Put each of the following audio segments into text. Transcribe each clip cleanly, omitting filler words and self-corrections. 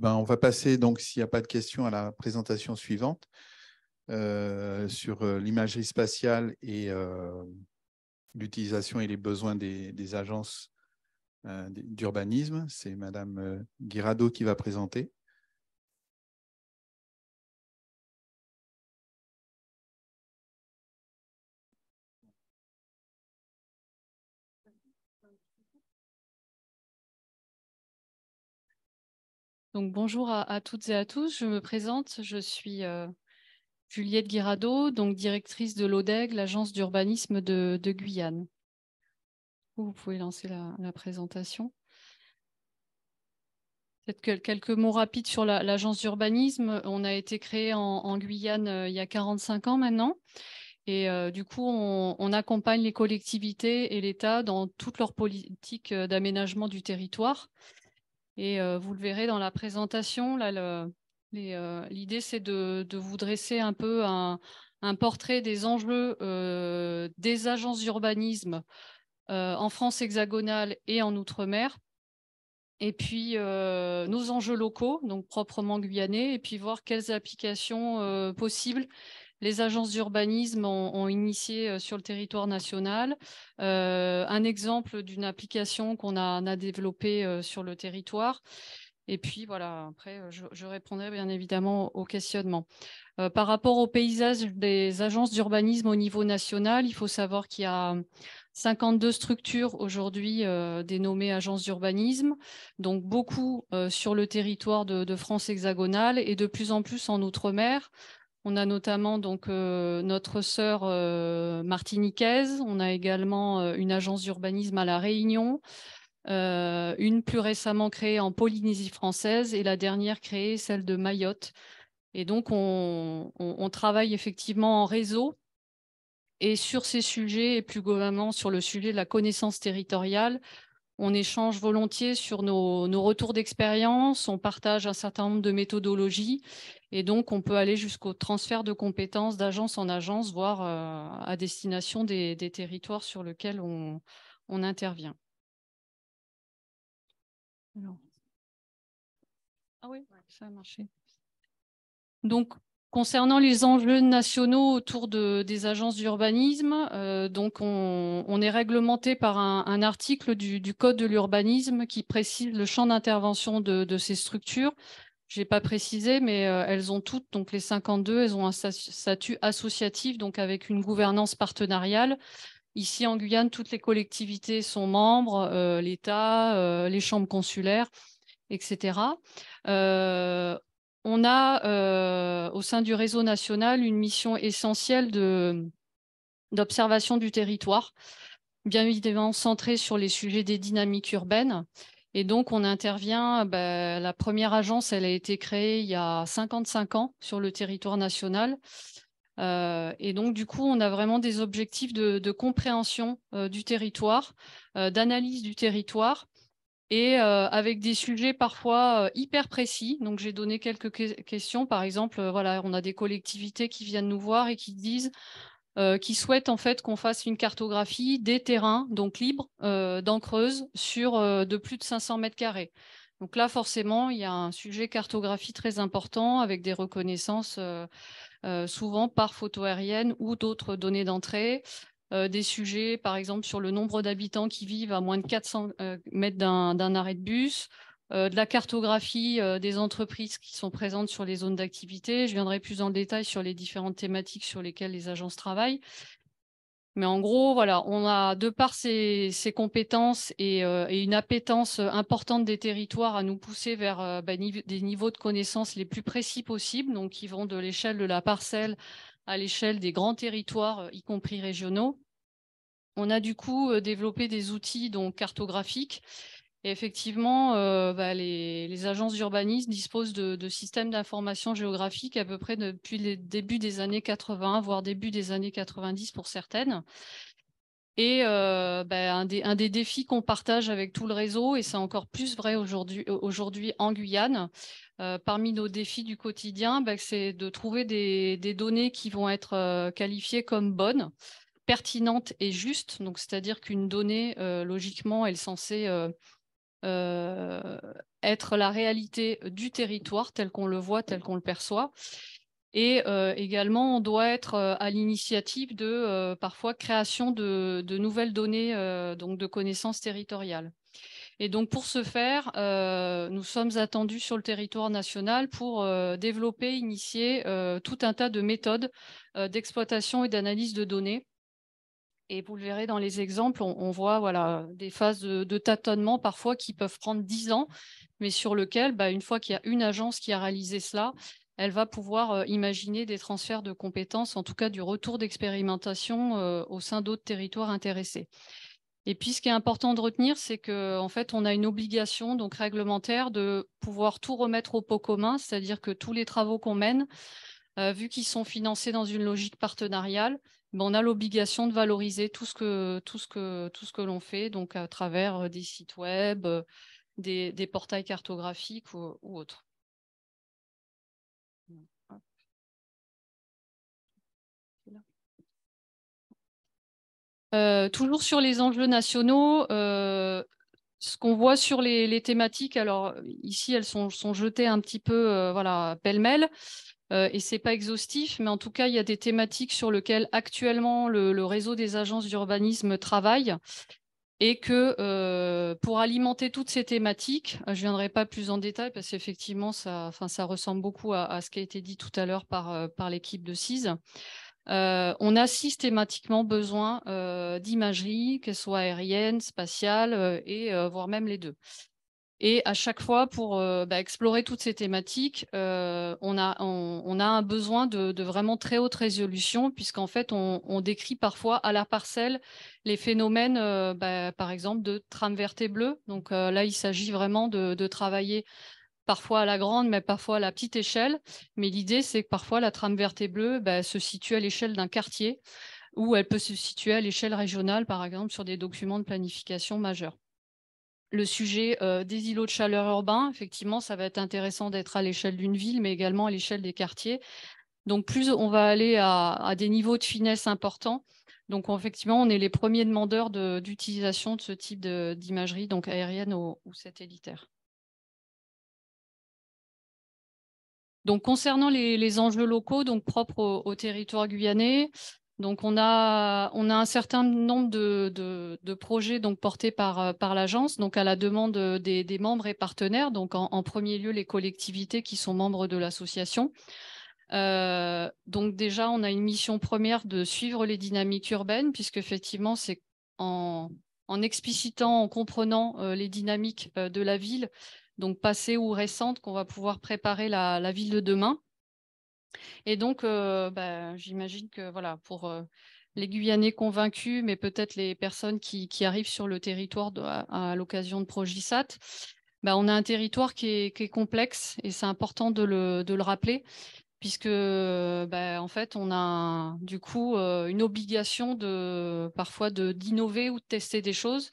On va passer, donc, s'il n'y a pas de questions, à la présentation suivante sur l'imagerie spatiale et l'utilisation et les besoins des agences d'urbanisme. C'est Madame Guirado qui va présenter. Donc, bonjour à toutes et à tous. Je me présente, je suis Juliette Guirado, donc directrice de l'ODEG, l'agence d'urbanisme de Guyane. Vous pouvez lancer la présentation. Peut-être quelques mots rapides sur l'agence d'urbanisme. On a été créé en Guyane il y a 45 ans maintenant. Et du coup, on accompagne les collectivités et l'État dans toute leur politique d'aménagement du territoire. Et vous le verrez dans la présentation, là, l'idée, c'est de vous dresser un peu un portrait des enjeux des agences d'urbanisme en France hexagonale et en Outre-mer. Et puis, nos enjeux locaux, donc proprement guyanais, et puis voir quelles applications possibles les agences d'urbanisme ont initié sur le territoire national. Un exemple d'une application qu'on a développée sur le territoire. Et puis, voilà, après, je répondrai bien évidemment aux questionnements. Par rapport au paysage des agences d'urbanisme au niveau national, il faut savoir qu'il y a 52 structures aujourd'hui dénommées agences d'urbanisme, donc beaucoup sur le territoire de France hexagonale et de plus en plus en Outre-mer. On a notamment donc notre sœur martiniquaise. On a également une agence d'urbanisme à La Réunion, une plus récemment créée en Polynésie française et la dernière créée, celle de Mayotte. Et donc, on travaille effectivement en réseau et sur ces sujets et plus globalement sur le sujet de la connaissance territoriale. On échange volontiers sur nos retours d'expérience, on partage un certain nombre de méthodologies et donc on peut aller jusqu'au transfert de compétences d'agence en agence, voire à destination des territoires sur lesquels on intervient. Alors. Ah oui, ça a marché. Donc, concernant les enjeux nationaux autour des agences d'urbanisme, donc on est réglementé par un article du Code de l'urbanisme qui précise le champ d'intervention de ces structures. Je n'ai pas précisé, mais elles ont toutes, donc les 52, elles ont un statut associatif, donc avec une gouvernance partenariale. Ici, en Guyane, toutes les collectivités sont membres, l'État, les chambres consulaires, etc. On a au sein du réseau national une mission essentielle d'observation du territoire, bien évidemment centrée sur les sujets des dynamiques urbaines. Et donc, on intervient, la première agence, elle a été créée il y a 55 ans sur le territoire national. Et donc, du coup, on a vraiment des objectifs de compréhension du territoire, d'analyse du territoire et avec des sujets parfois hyper précis. Donc, j'ai donné quelques questions. Par exemple, voilà, on a des collectivités qui viennent nous voir et qui disent, qui souhaitent en fait qu'on fasse une cartographie des terrains, donc libres, dans Creuse, sur de plus de 500 mètres carrés. Donc là, forcément, il y a un sujet cartographie très important avec des reconnaissances souvent par photo aérienne ou d'autres données d'entrée. Des sujets, par exemple, sur le nombre d'habitants qui vivent à moins de 400 mètres d'un arrêt de bus, de la cartographie des entreprises qui sont présentes sur les zones d'activité. Je viendrai plus dans le détail sur les différentes thématiques sur lesquelles les agences travaillent. Mais en gros, voilà, on a, de par ces compétences et une appétence importante des territoires à nous pousser vers des niveaux de connaissances les plus précis possibles, donc qui vont de l'échelle de la parcelle à l'échelle des grands territoires, y compris régionaux. On a du coup développé des outils donc cartographiques. Et effectivement, les agences d'urbanisme disposent de systèmes d'information géographique à peu près depuis le début des années 80, voire début des années 90 pour certaines. Et un des défis qu'on partage avec tout le réseau, et c'est encore plus vrai aujourd'hui en Guyane, parmi nos défis du quotidien, c'est de trouver des données qui vont être qualifiées comme bonnes, pertinentes et justes. Donc, c'est-à-dire qu'une donnée, logiquement, elle est censée être la réalité du territoire tel qu'on le voit, tel qu'on le perçoit. Et également, on doit être à l'initiative de parfois création de nouvelles données, donc de connaissances territoriales. Et donc, pour ce faire, nous sommes attendus sur le territoire national pour développer, initier tout un tas de méthodes d'exploitation et d'analyse de données. Et vous le verrez dans les exemples, on voit voilà, des phases de tâtonnement parfois qui peuvent prendre 10 ans, mais sur lequel, une fois qu'il y a une agence qui a réalisé cela, elle va pouvoir imaginer des transferts de compétences, en tout cas du retour d'expérimentation au sein d'autres territoires intéressés. Et puis, ce qui est important de retenir, c'est qu'en fait, on a une obligation donc réglementaire de pouvoir tout remettre au pot commun, c'est-à-dire que tous les travaux qu'on mène, vu qu'ils sont financés dans une logique partenariale, on a l'obligation de valoriser tout ce que l'on fait, donc à travers des sites web, des portails cartographiques ou autres. Toujours sur les enjeux nationaux, ce qu'on voit sur les thématiques, alors ici elles sont jetées un petit peu voilà, pêle-mêle, et c'est pas exhaustif, mais en tout cas il y a des thématiques sur lesquelles actuellement le réseau des agences d'urbanisme travaille, et que pour alimenter toutes ces thématiques, je ne viendrai pas plus en détail parce qu'effectivement ça ressemble beaucoup à ce qui a été dit tout à l'heure par l'équipe de CISE. On a systématiquement besoin d'imagerie, qu'elle soit aérienne, spatiale et voire même les deux. Et à chaque fois, pour explorer toutes ces thématiques, on a un besoin de vraiment très haute résolution, puisqu'en fait, on décrit parfois à la parcelle les phénomènes, par exemple, de trame verte et bleue. Donc là, il s'agit vraiment de travailler parfois à la grande, mais parfois à la petite échelle. Mais l'idée, c'est que parfois, la trame verte et bleue se situe à l'échelle d'un quartier, ou elle peut se situer à l'échelle régionale, par exemple, sur des documents de planification majeurs. Le sujet des îlots de chaleur urbains, effectivement, ça va être intéressant d'être à l'échelle d'une ville, mais également à l'échelle des quartiers. Donc, plus on va aller à des niveaux de finesse importants, donc effectivement, on est les premiers demandeurs d'utilisation de ce type d'imagerie, donc aérienne ou satellitaire. Donc, concernant les enjeux locaux, donc propres au territoire guyanais, donc on a un certain nombre de projets donc portés par l'agence, donc à la demande des membres et partenaires, donc en premier lieu les collectivités qui sont membres de l'association. Donc déjà, on a une mission première de suivre les dynamiques urbaines, puisque effectivement, c'est en explicitant, en comprenant les dynamiques de la ville, donc passées ou récentes, qu'on va pouvoir préparer la ville de demain. Et donc, j'imagine que voilà, pour les Guyanais convaincus, mais peut-être les personnes qui arrivent sur le territoire à l'occasion de Progisat, on a un territoire qui est complexe, et c'est important de le rappeler, puisque en fait, on a du coup une obligation parfois d'innover ou de tester des choses,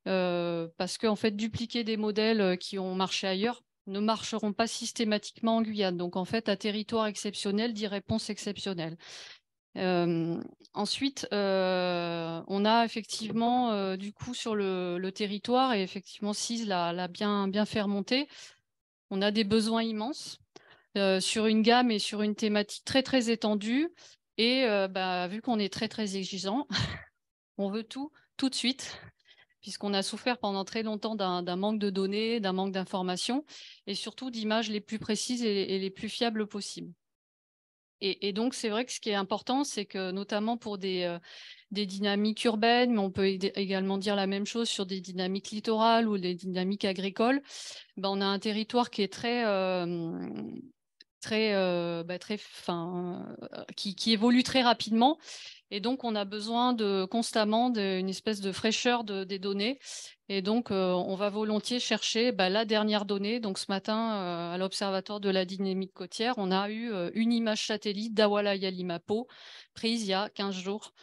parce qu'en fait, dupliquer des modèles qui ont marché ailleurs ne marcheront pas systématiquement en Guyane. Donc, en fait, à territoire exceptionnel, dit réponse exceptionnelle. Ensuite, on a effectivement, du coup, sur le territoire, et effectivement, CISE l'a bien fait remonter, on a des besoins immenses sur une gamme et sur une thématique très, très étendue. Et vu qu'on est très, très exigeant, on veut tout de suite, puisqu'on a souffert pendant très longtemps d'un manque de données, d'un manque d'informations, et surtout d'images les plus précises et les plus fiables possibles. Et donc, c'est vrai que ce qui est important, c'est que notamment pour des dynamiques urbaines, mais on peut également dire la même chose sur des dynamiques littorales ou des dynamiques agricoles, on a un territoire qui est qui évolue très rapidement. Et donc, on a besoin constamment d'une espèce de fraîcheur des données. Et donc, on va volontiers chercher la dernière donnée. Donc, ce matin, à l'Observatoire de la dynamique côtière, on a eu une image satellite d'Awala Yalimapo, prise il y a 15 jours.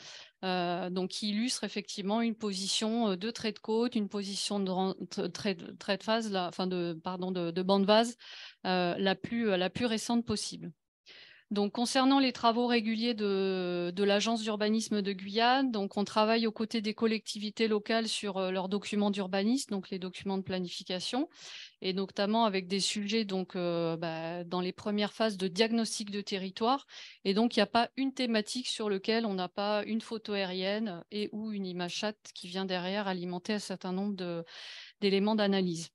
Donc, qui illustre effectivement une position de trait de côte, une position de trait de phase, de bande vase la plus récente possible. Donc, concernant les travaux réguliers de l'Agence d'urbanisme de Guyane, donc on travaille aux côtés des collectivités locales sur leurs documents d'urbanisme, donc les documents de planification, et notamment avec des sujets donc, dans les premières phases de diagnostic de territoire. Et donc, il n'y a pas une thématique sur laquelle on n'a pas une photo aérienne et ou une image chat qui vient derrière alimenter un certain nombre d'éléments d'analyse.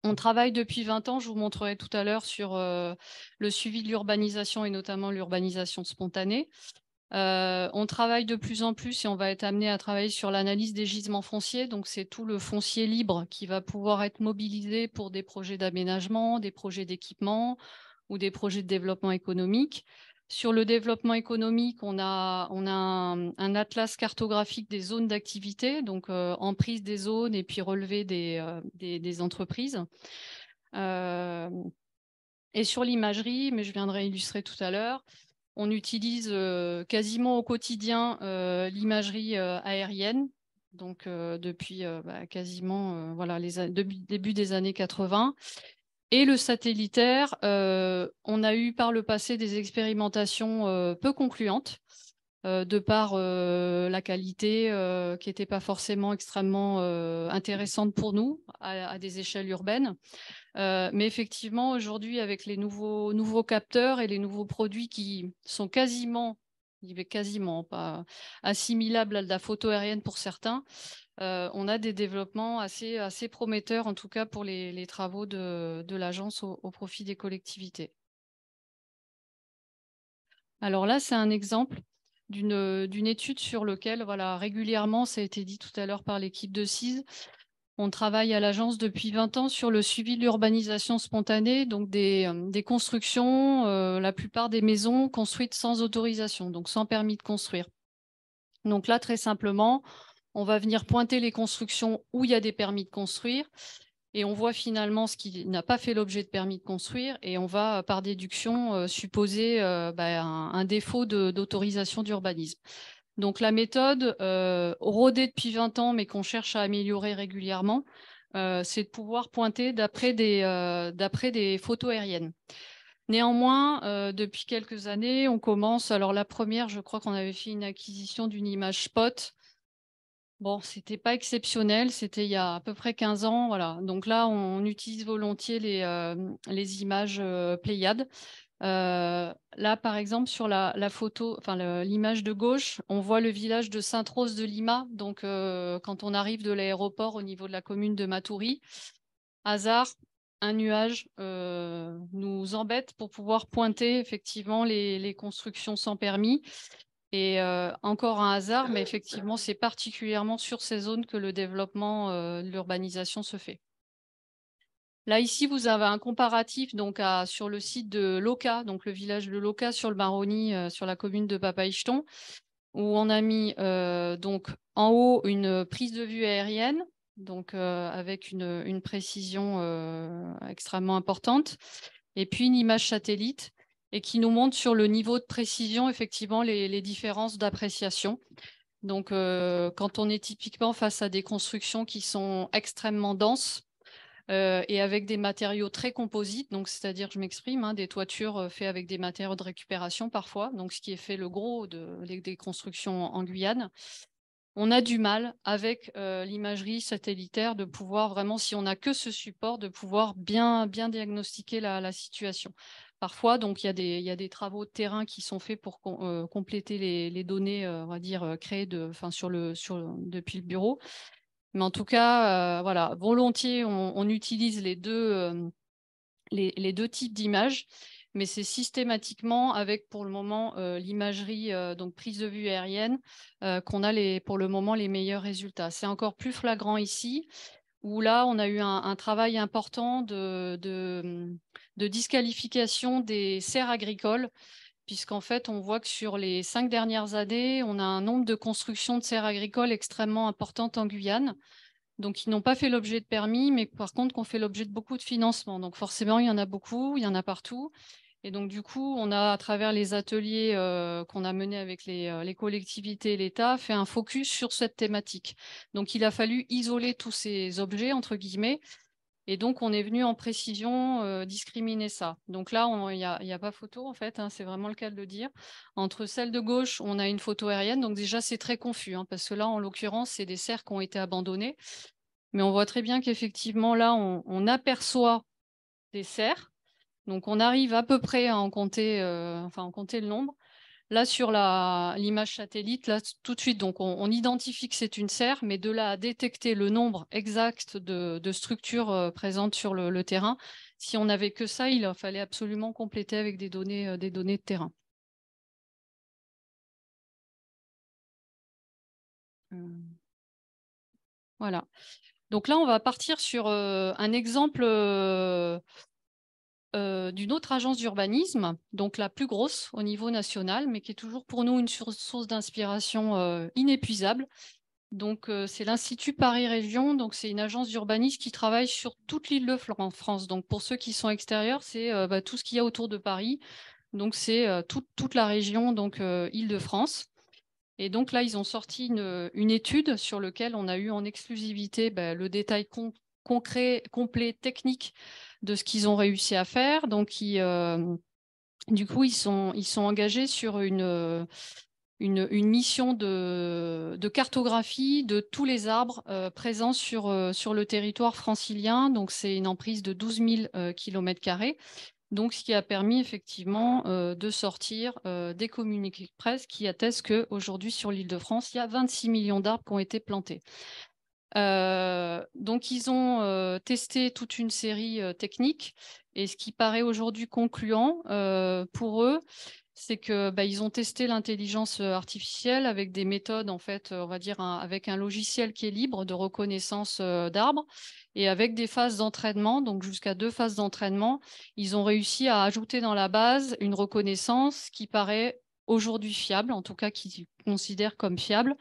On travaille depuis 20 ans, je vous montrerai tout à l'heure, sur le suivi de l'urbanisation et notamment l'urbanisation spontanée. On travaille de plus en plus et on va être amené à travailler sur l'analyse des gisements fonciers. Donc, c'est tout le foncier libre qui va pouvoir être mobilisé pour des projets d'aménagement, des projets d'équipement ou des projets de développement économique. Sur le développement économique, on a un atlas cartographique des zones d'activité, donc emprise des zones et puis relevé des entreprises. Et sur l'imagerie, mais je viendrai illustrer tout à l'heure, on utilise quasiment au quotidien l'imagerie aérienne, donc depuis quasiment début des années 80. Et le satellitaire, on a eu par le passé des expérimentations peu concluantes, de par la qualité qui n'était pas forcément extrêmement intéressante pour nous à des échelles urbaines. Mais effectivement, aujourd'hui, avec les nouveaux capteurs et les nouveaux produits qui sont quasiment pas assimilables à de la photo aérienne pour certains, on a des développements assez prometteurs, en tout cas pour les travaux de l'agence au profit des collectivités. Alors là, c'est un exemple d'une étude sur laquelle, voilà, régulièrement, ça a été dit tout à l'heure par l'équipe de CISE, on travaille à l'agence depuis 20 ans sur le suivi de l'urbanisation spontanée, donc des constructions, la plupart des maisons construites sans autorisation, donc sans permis de construire. Donc là, très simplement, on va venir pointer les constructions où il y a des permis de construire et on voit finalement ce qui n'a pas fait l'objet de permis de construire et on va, par déduction, supposer un défaut d'autorisation d'urbanisme. Donc la méthode, rodée depuis 20 ans, mais qu'on cherche à améliorer régulièrement, c'est de pouvoir pointer d'après des photos aériennes. Néanmoins, depuis quelques années, on commence. Alors la première, je crois qu'on avait fait une acquisition d'une image spot. Bon, c'était pas exceptionnel, c'était il y a à peu près 15 ans. Voilà. Donc là, on utilise volontiers les images Pléiades. Là, par exemple, sur la photo, enfin l'image de gauche, on voit le village de Sainte-Rose de Lima. Donc, quand on arrive de l'aéroport au niveau de la commune de Matoury, hasard, un nuage nous embête pour pouvoir pointer effectivement les constructions sans permis. Et encore un hasard, mais effectivement, c'est particulièrement sur ces zones que le développement de l'urbanisation se fait. Là, ici, vous avez un comparatif donc, sur le site de Loca, donc le village de Loca sur le Maroni, sur la commune de Papaïcheton, où on a mis donc, en haut une prise de vue aérienne, donc, avec une précision extrêmement importante, et puis une image satellite, et qui nous montre sur le niveau de précision, effectivement, les différences d'appréciation. Donc, quand on est typiquement face à des constructions qui sont extrêmement denses, et avec des matériaux très composites, donc c'est-à-dire, je m'exprime, des toitures faites avec des matériaux de récupération parfois, donc ce qui est fait le gros des constructions en Guyane. On a du mal avec l'imagerie satellitaire de pouvoir vraiment, si on n'a que ce support, de pouvoir bien diagnostiquer la situation. Parfois, donc, il y a des travaux de terrain qui sont faits pour compléter les données, on va dire, créées depuis le bureau. Mais en tout cas, voilà, volontiers, on utilise les deux types d'images, mais c'est systématiquement avec, pour le moment, l'imagerie, donc prise de vue aérienne, qu'on a pour le moment les meilleurs résultats. C'est encore plus flagrant ici, où là, on a eu un travail important de disqualification des serres agricoles, puisqu'en fait, on voit que sur les 5 dernières années, on a un nombre de constructions de serres agricoles extrêmement importantes en Guyane. Donc, ils n'ont pas fait l'objet de permis, mais par contre, qu'on fait l'objet de beaucoup de financement. Donc, forcément, il y en a beaucoup, il y en a partout. Et donc, du coup, on a, à travers les ateliers qu'on a menés avec les collectivités et l'État, fait un focus sur cette thématique. Donc, il a fallu isoler tous ces objets, entre guillemets, Et donc, on est venu en précision discriminer ça. Donc là, il n'y a pas photo, en fait, hein, c'est vraiment le cas de le dire. Entre celle de gauche, on a une photo aérienne. Donc déjà, c'est très confus, hein, parce que là, en l'occurrence, c'est des cerfs qui ont été abandonnés. Mais on voit très bien qu'effectivement, là, on aperçoit des cerfs. Donc, on arrive à peu près à en compter le nombre. Là, sur l'image satellite, là, tout de suite, donc on identifie que c'est une serre, mais de là à détecter le nombre exact de structures présentes sur le terrain, si on n'avait que ça, il fallait absolument compléter avec des données de terrain. Voilà. Donc là, on va partir sur un exemple d'une autre agence d'urbanisme, donc la plus grosse au niveau national, mais qui est toujours pour nous une source d'inspiration inépuisable. Donc, c'est l'Institut Paris Région. Donc, c'est une agence d'urbanisme qui travaille sur toute l'île de France. Donc, pour ceux qui sont extérieurs, c'est tout ce qu'il y a autour de Paris. Donc, c'est toute la région, donc Île-de-France. Et donc là, ils ont sorti une étude sur laquelle on a eu en exclusivité le détail concret, complet, technique de ce qu'ils ont réussi à faire. Donc, du coup, ils sont engagés sur une mission de cartographie de tous les arbres présents sur le territoire francilien. Donc, c'est une emprise de 12 000 km². Donc, ce qui a permis effectivement de sortir des communiqués de presse qui attestent qu'aujourd'hui, sur l'Île-de-France, il y a 26 millions d'arbres qui ont été plantés. Donc, ils ont testé toute une série technique. Et ce qui paraît aujourd'hui concluant pour eux, c'est que ils ont testé l'intelligence artificielle avec des méthodes, en fait, on va dire, avec un logiciel qui est libre de reconnaissance d'arbres et avec des phases d'entraînement, donc jusqu'à 2 phases d'entraînement. Ils ont réussi à ajouter dans la base une reconnaissance qui paraît aujourd'hui fiable, en tout cas qu'ils considèrent comme fiable,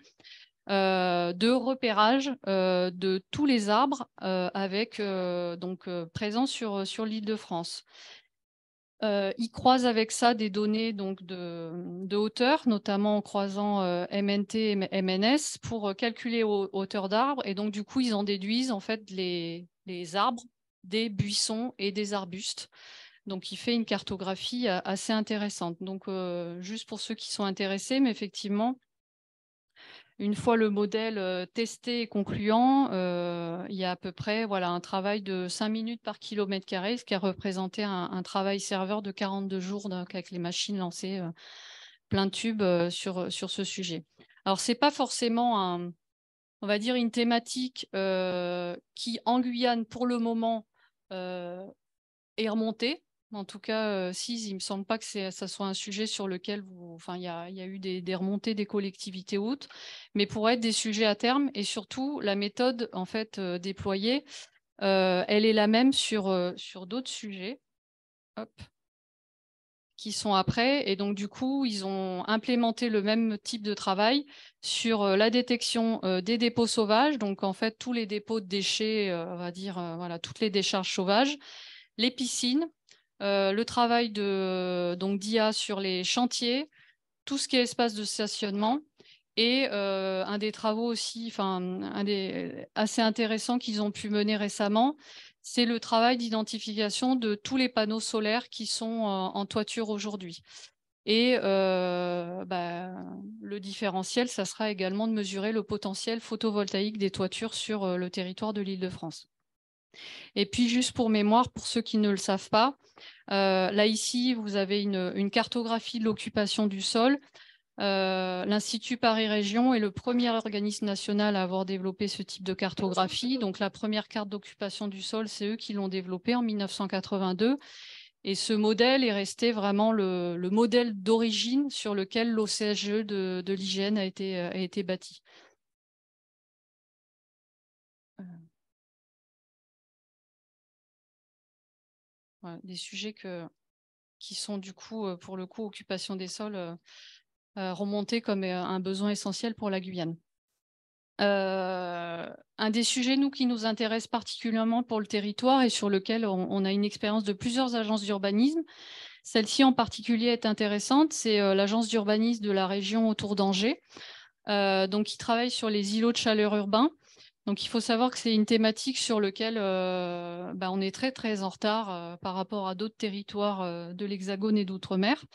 de repérage de tous les arbres présents sur l'Île-de-France. Ils croisent avec ça des données donc, de hauteur, notamment en croisant MNT et MNS pour calculer hauteur d'arbres. Et donc, du coup, ils en déduisent en fait les arbres, des buissons et des arbustes. Donc, il fait une cartographie assez intéressante. Donc, juste pour ceux qui sont intéressés, mais effectivement, une fois le modèle testé et concluant, il y a à peu près un travail de 5 minutes par km², ce qui a représenté un travail serveur de 42 jours avec les machines lancées plein de tubes sur ce sujet. Alors, ce n'est pas forcément, on va dire, une thématique qui, en Guyane, pour le moment, est remontée. En tout cas, il ne me semble pas que ça soit un sujet sur lequel il y a eu des remontées des collectivités hautes, mais pourrait être des sujets à terme. Et surtout, la méthode en fait déployée, elle est la même sur d'autres sujets qui sont après. Et donc, du coup, ils ont implémenté le même type de travail sur la détection des dépôts sauvages. Donc, en fait, tous les dépôts de déchets, on va dire, toutes les décharges sauvages, les piscines, le travail d'IA sur les chantiers, tout ce qui est espace de stationnement. Et un des travaux aussi, assez intéressants qu'ils ont pu mener récemment, c'est le travail d'identification de tous les panneaux solaires qui sont en toiture aujourd'hui. Et le différentiel, ça sera également de mesurer le potentiel photovoltaïque des toitures sur le territoire de l'Île-de-France. Et puis, juste pour mémoire, pour ceux qui ne le savent pas, là, ici, vous avez une cartographie de l'occupation du sol. L'Institut Paris Région est le premier organisme national à avoir développé ce type de cartographie. Donc, la première carte d'occupation du sol, c'est eux qui l'ont développée en 1982. Et ce modèle est resté vraiment le modèle d'origine sur lequel l'OCSGE de l'IGN a été bâti. Voilà, des sujets qui sont du coup, pour le coup, occupation des sols, remontés comme un besoin essentiel pour la Guyane. Un des sujets, nous, qui nous intéresse particulièrement pour le territoire et sur lequel on a une expérience de plusieurs agences d'urbanisme, celle-ci en particulier est intéressante, c'est l'agence d'urbanisme de la région autour d'Angers, donc qui travaille sur les îlots de chaleur urbains. Donc, il faut savoir que c'est une thématique sur laquelle on est très, très en retard par rapport à d'autres territoires de l'Hexagone et d'outre-mer.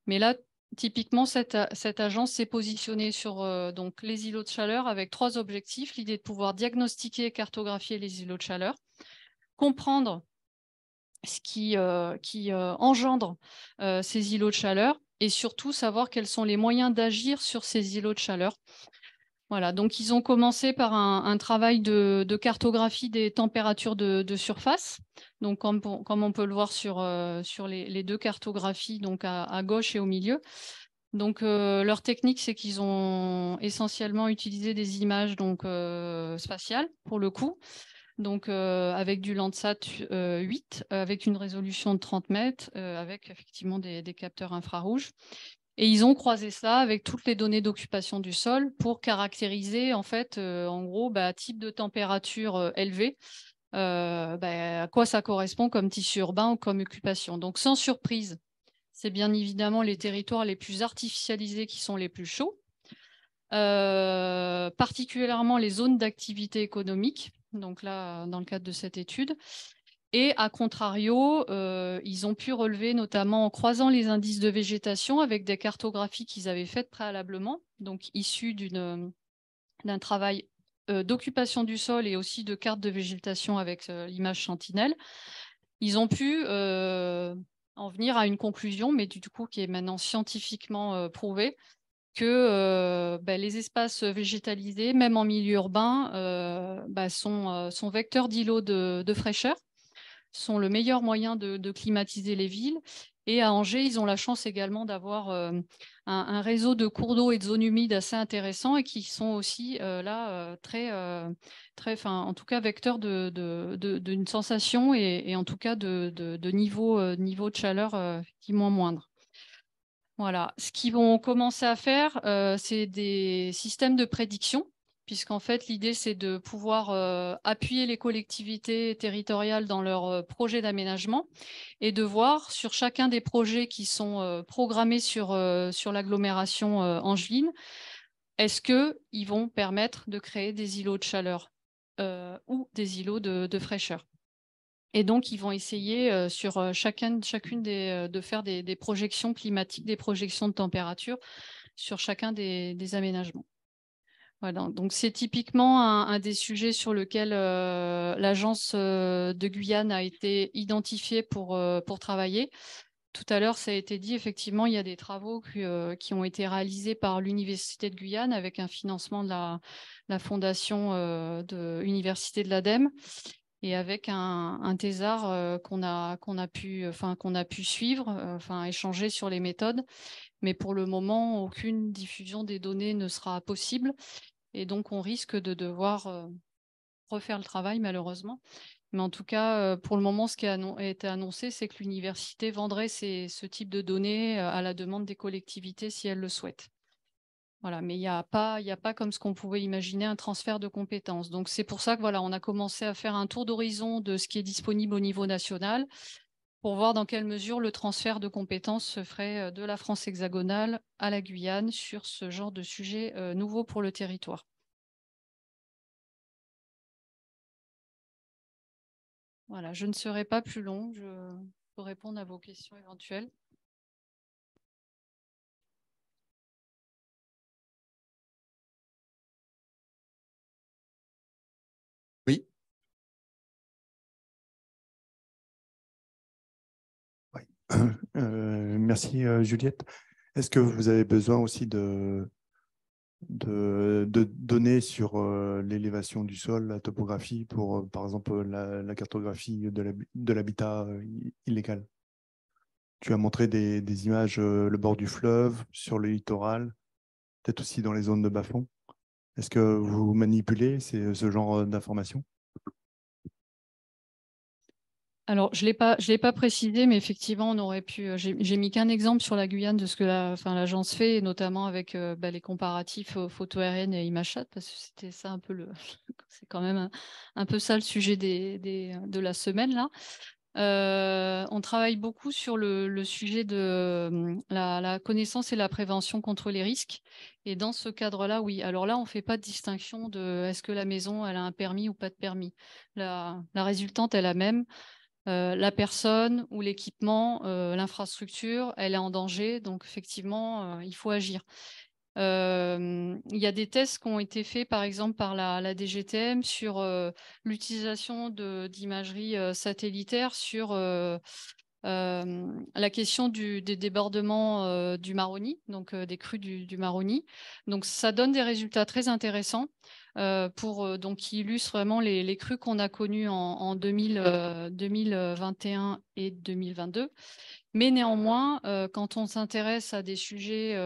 Mais là, typiquement, cette agence s'est positionnée sur donc, les îlots de chaleur avec 3 objectifs. L'idée de pouvoir diagnostiquer et cartographier les îlots de chaleur, comprendre ce qui engendre ces îlots de chaleur et surtout savoir quels sont les moyens d'agir sur ces îlots de chaleur. Voilà, donc ils ont commencé par un travail de cartographie des températures de surface. Donc, comme on peut le voir sur les 2 cartographies, donc à gauche et au milieu. Donc, leur technique, c'est qu'ils ont essentiellement utilisé des images donc, spatiales, pour le coup, donc avec du Landsat 8, avec une résolution de 30 mètres, avec effectivement des capteurs infrarouges. Et ils ont croisé ça avec toutes les données d'occupation du sol pour caractériser, en fait, en gros, type de température élevée, à quoi ça correspond comme tissu urbain ou comme occupation. Donc, sans surprise, c'est bien évidemment les territoires les plus artificialisés qui sont les plus chauds, particulièrement les zones d'activité économique, donc là, dans le cadre de cette étude. Et à contrario, ils ont pu relever, notamment en croisant les indices de végétation avec des cartographies qu'ils avaient faites préalablement, donc issues d'un travail d'occupation du sol et aussi de cartes de végétation avec l'image Sentinelle. Ils ont pu en venir à une conclusion, mais du coup qui est maintenant scientifiquement prouvée, que les espaces végétalisés, même en milieu urbain, sont vecteurs d'îlots de fraîcheur, sont le meilleur moyen de climatiser les villes. Et à Angers, ils ont la chance également d'avoir un réseau de cours d'eau et de zones humides assez intéressant et qui sont aussi en tout cas, vecteurs d'une sensation et en tout cas de niveau de chaleur effectivement moindre. Voilà. Ce qu'ils vont commencer à faire, c'est des systèmes de prédiction, puisqu'en fait, l'idée, c'est de pouvoir appuyer les collectivités territoriales dans leurs projets d'aménagement et de voir sur chacun des projets qui sont programmés sur l'agglomération angevine, est-ce qu'ils vont permettre de créer des îlots de chaleur ou des îlots de fraîcheur. Et donc, ils vont essayer sur chacune de faire des projections climatiques, des projections de température sur chacun des aménagements. Voilà, donc c'est typiquement un des sujets sur lequel l'agence de Guyane a été identifiée pour travailler. Tout à l'heure, ça a été dit, effectivement, il y a des travaux qui ont été réalisés par l'Université de Guyane avec un financement de la fondation de l'Université de l'ADEME et avec un thésard qu'on a pu suivre, échanger sur les méthodes. Mais pour le moment, aucune diffusion des données ne sera possible. Et donc, on risque de devoir refaire le travail, malheureusement. Mais en tout cas, pour le moment, ce qui a été annoncé, c'est que l'université vendrait ce type de données à la demande des collectivités si elles le souhaitent. Voilà, mais il n'y a pas comme ce qu'on pouvait imaginer un transfert de compétences. Donc c'est pour ça que voilà, on a commencé à faire un tour d'horizon de ce qui est disponible au niveau national pour voir dans quelle mesure le transfert de compétences se ferait de la France hexagonale à la Guyane sur ce genre de sujet nouveau pour le territoire. Voilà, je ne serai pas plus long, je peux répondre à vos questions éventuelles. Oui. Oui. Merci Juliette. Est-ce que vous avez besoin aussi de données sur l'élévation du sol, la topographie pour, par exemple, la cartographie de l'habitat illégal? Tu as montré des images, le bord du fleuve, sur le littoral, peut-être aussi dans les zones de bas-fond. Est-ce que vous manipulez ce genre d'informations? Alors, je l'ai pas précisé, mais effectivement, on aurait pu. J'ai mis qu'un exemple sur la Guyane de ce que l'agence fait, et notamment avec les comparatifs photos aériennes et ImageSat, parce que c'était ça un peu c'est quand même un peu ça le sujet de la semaine là. On travaille beaucoup sur le sujet de la connaissance et la prévention contre les risques. Et dans ce cadre-là, oui. Alors là, on ne fait pas de distinction de est-ce que la maison elle a un permis ou pas de permis. La résultante est la même. La personne ou l'équipement, l'infrastructure, elle est en danger. Donc effectivement, il faut agir. Il y a des tests qui ont été faits, par exemple, par la DGTM sur l'utilisation d'imagerie satellitaire sur la question des débordements du Maroni, donc des crues du Maroni. Donc, ça donne des résultats très intéressants donc, qui illustrent vraiment les crues qu'on a connues en 2021 et 2022. Mais néanmoins, quand on s'intéresse à des sujets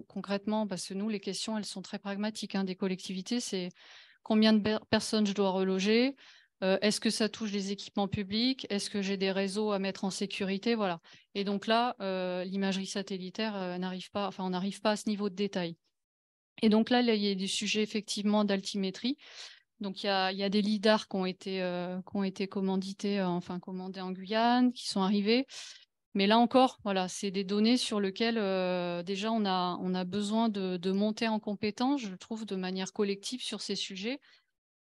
concrètement, parce que nous, les questions, elles sont très pragmatiques des collectivités, c'est combien de personnes je dois reloger, est-ce que ça touche les équipements publics, est-ce que j'ai des réseaux à mettre en sécurité, voilà. Et donc là, l'imagerie satellitaire n'arrive pas, enfin, on n'arrive pas à ce niveau de détail. Et donc là, il y a des sujets effectivement d'altimétrie. Donc il y a des lidars qui ont été commandités, commandés en Guyane, qui sont arrivés. Mais là encore, voilà, c'est des données sur lesquelles déjà on a besoin de monter en compétence, je trouve, de manière collective sur ces sujets.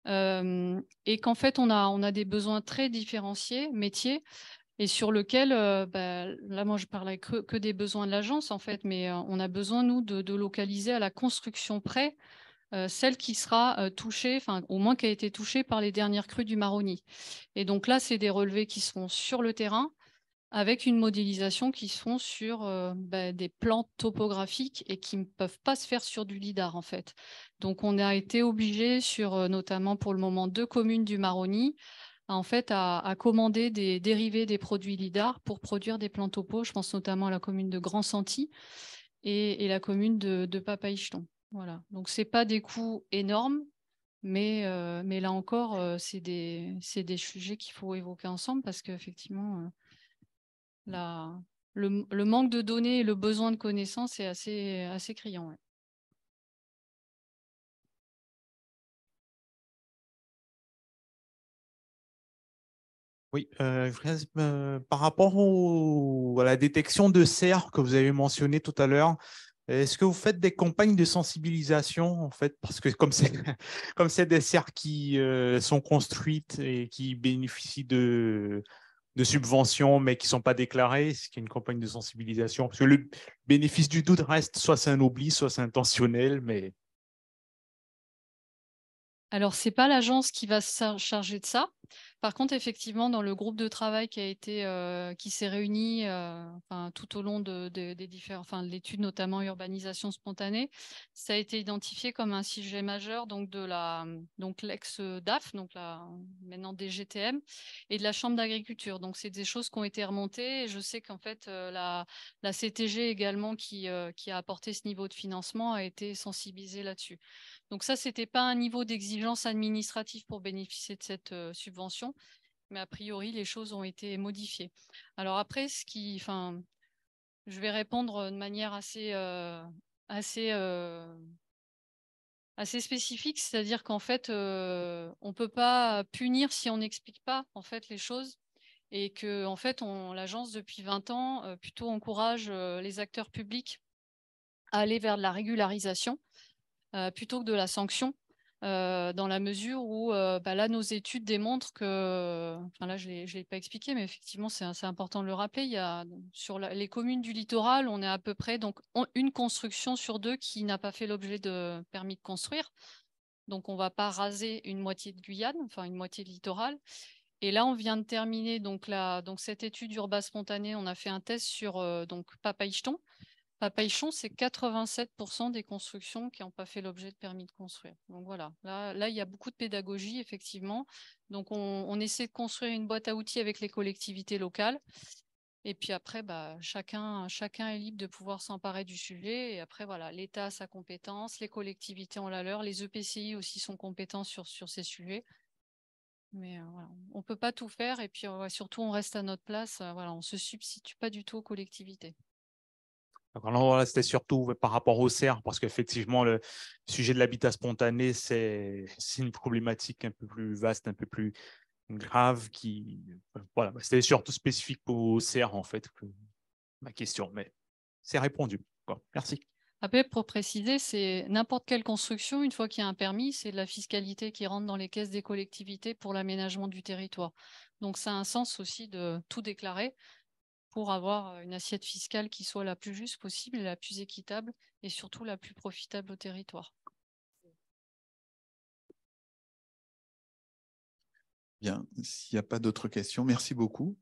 Et qu'en fait, on a des besoins très différenciés, métiers, et sur lesquels, là, moi, je parlais que des besoins de l'agence, en fait, mais on a besoin, nous, de localiser à la construction près celle qui sera touchée, enfin, au moins qui a été touchée par les dernières crues du Maroni. Et donc là, c'est des relevés qui seront sur le terrain, avec une modélisation qui se font sur des plans topographiques et qui ne peuvent pas se faire sur du lidar en fait. Donc on a été obligé sur notamment pour le moment 2 communes du Maroni à commander des dérivés des produits lidar pour produire des plans topo. Je pense notamment à la commune de Grand Santi et la commune de Papaïcheton. Voilà. Donc c'est pas des coûts énormes, mais là encore c'est des sujets qu'il faut évoquer ensemble parce qu'effectivement le manque de données et le besoin de connaissances est assez criant. Ouais. Oui, par rapport à la détection de cerfs que vous avez mentionné tout à l'heure, est-ce que vous faites des campagnes de sensibilisation en fait? Parce que comme c'est comme c'est des cerfs qui sont construites et qui bénéficient de subventions mais qui ne sont pas déclarées, est-ce qu'il y a une campagne de sensibilisation? Parce que le bénéfice du doute reste soit c'est un oubli, soit c'est intentionnel, mais Alors, ce n'est pas l'agence qui va se charger de ça. Par contre, effectivement, dans le groupe de travail qui s'est réuni tout au long des différents, de l'étude, notamment urbanisation spontanée, ça a été identifié comme un sujet majeur donc l'ex-DAF, donc maintenant DGTM, et de la Chambre d'agriculture. Donc, c'est des choses qui ont été remontées. Et je sais qu'en fait, la CTG également, qui a apporté ce niveau de financement, a été sensibilisée là-dessus. Donc ça, ce n'était pas un niveau d'exigence administrative pour bénéficier de cette subvention, mais a priori, les choses ont été modifiées. Alors après, je vais répondre de manière assez spécifique, c'est-à-dire qu'en fait, on ne peut pas punir si on n'explique pas en fait les choses, et que en fait, l'agence depuis 20 ans plutôt encourage les acteurs publics à aller vers de la régularisation plutôt que de la sanction. Dans la mesure où là, nos études démontrent que, là, je ne l'ai pas expliqué, mais effectivement, c'est important de le rappeler. Il y a, sur les communes du littoral, on est à peu près donc une construction sur 2 qui n'a pas fait l'objet de permis de construire. Donc, on ne va pas raser une moitié de Guyane, enfin une moitié de littoral. Et là, on vient de terminer donc cette étude urbaine spontanée. On a fait un test sur donc Papaïcheton. Papaïchon, c'est 87% des constructions qui n'ont pas fait l'objet de permis de construire. Donc voilà, là, il y a beaucoup de pédagogie, effectivement. Donc on essaie de construire une boîte à outils avec les collectivités locales. Et puis après, chacun est libre de pouvoir s'emparer du sujet. Et après, voilà, l'État a sa compétence, les collectivités ont la leur, les EPCI aussi sont compétents sur ces sujets. Mais voilà, on ne peut pas tout faire. Et puis surtout, on reste à notre place. Voilà, on ne se substitue pas du tout aux collectivités. alors là, c'était surtout par rapport aux cerfs, parce qu'effectivement, le sujet de l'habitat spontané, c'est une problématique un peu plus vaste, un peu plus grave qui… Voilà, c'était surtout spécifique au CER, en fait, ma question, mais c'est répondu. Bon, merci. Après, pour préciser, c'est n'importe quelle construction, une fois qu'il y a un permis, c'est de la fiscalité qui rentre dans les caisses des collectivités pour l'aménagement du territoire. Donc, ça a un sens aussi de tout déclarer pour avoir une assiette fiscale qui soit la plus juste possible, la plus équitable et surtout la plus profitable au territoire. Bien, s'il n'y a pas d'autres questions, merci beaucoup.